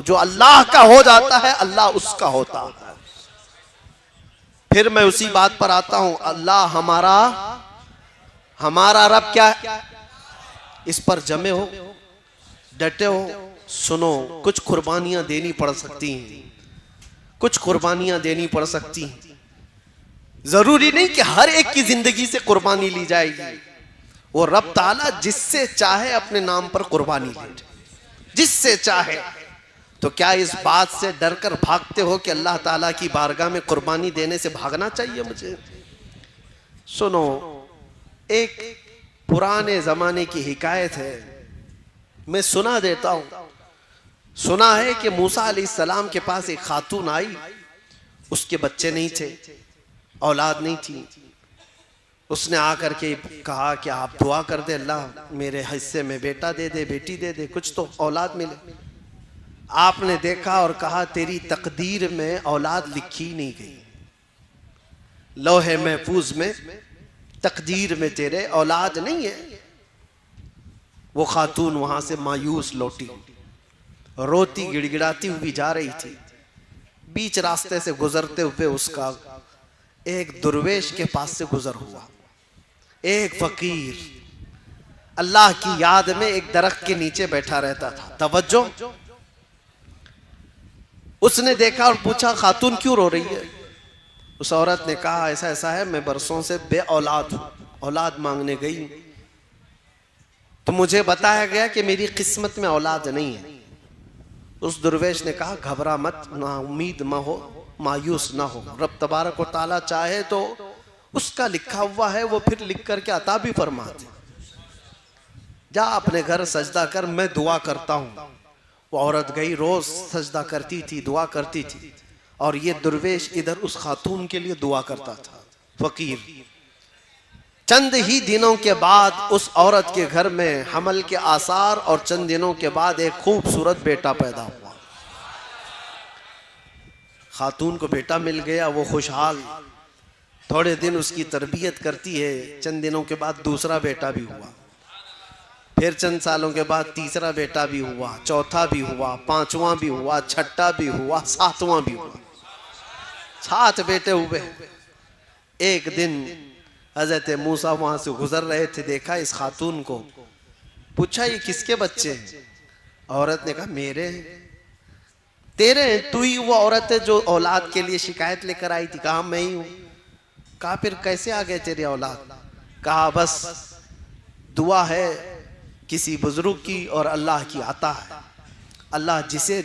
जो अल्लाह का हो जाता है अल्लाह उसका होता है। फिर मैं उसी बात पर आता हूं, अल्लाह हमारा रब क्या है? इस पर जमे हो, डटे हो, सुनो। कुछ कुर्बानियां देनी पड़ सकती हैं, कुछ कुर्बानियां देनी पड़ सकती हैं। जरूरी नहीं कि हर एक की जिंदगी से कुर्बानी ली जाएगी। वो रब ताला जिससे चाहे अपने नाम पर कुर्बानी ले, जिससे चाहे। तो क्या इस बात से डरकर भागते हो कि अल्लाह ताला की बारगाह में कुर्बानी देने से भागना चाहिए मुझे? सुनो, एक पुराने जमाने की हिकायत है, मैं सुना देता हूं। सुना है कि मूसा अलैहिस्सलाम के पास एक खातून आई, उसके बच्चे नहीं थे, औलाद नहीं थी। उसने आकर के कहा कि आप दुआ कर दे, अल्लाह मेरे हिस्से में बेटा दे दे, बेटी दे दे, कुछ तो औलाद मिले। आपने देखा और कहा तेरी तकदीर में औलाद लिखी नहीं गई, लौहे महफूज में तकदीर में तेरे औलाद नहीं है। वो खातून वहां से मायूस लौटी, रोती गिड़गिड़ाती हुई जा रही थी। बीच रास्ते से गुजरते हुए उसका एक दुर्वेश के पास से गुजर हुआ। एक फकीर अल्लाह की याद में एक दरख्त के नीचे बैठा रहता था। तवज्जो, उसने देखा और पूछा खातून क्यों रो रही है? उस औरत ने कहा ऐसा ऐसा है, मैं बरसों से बे औलाद हूं, औलाद मांगने गई तो मुझे बताया गया कि मेरी किस्मत में औलाद नहीं है। उस दुर्वेश ने कहा घबरा मत, ना उम्मीद ना हो, मायूस ना हो। रब तबारक व तआला चाहे तो उसका लिखा हुआ है, वो फिर लिख करके अता भी फरमाते। जा अपने घर सजदा कर, मैं दुआ करता हूं। वो औरत गई, रोज सजदा करती थी, दुआ करती थी, और ये दुर्वेश इधर उस खातून के लिए दुआ करता था। फकीर चंद ही दिनों के बाद उस औरत के घर में हमल के आसार, और चंद दिनों के बाद एक खूबसूरत बेटा पैदा हुआ। खातून को बेटा मिल गया, वो खुशहाल। थोड़े दिन उसकी तरबियत करती है, चंद दिनों के बाद दूसरा बेटा भी हुआ, फिर चंद सालों के बाद तीसरा बेटा भी हुआ, चौथा भी हुआ, पांचवा भी हुआ, छठा भी हुआ, सातवां भी हुआ। 7 बेटे हुए। एक दिन हजरत मूसा वहां से गुजर रहे थे, देखा इस खातून को, पूछा ये किसके बच्चे हैं? औरत ने कहा मेरे हैं। तेरे हैं? तू ही वो औरत है जो औलाद के लिए शिकायत लेकर आई थी। कहा मैं ही हूं। कहा फिर कैसे आ गए तेरी औलाद? कहा बस दुआ है किसी बुजुर्ग की और अल्लाह की आता है, अल्लाह जिसे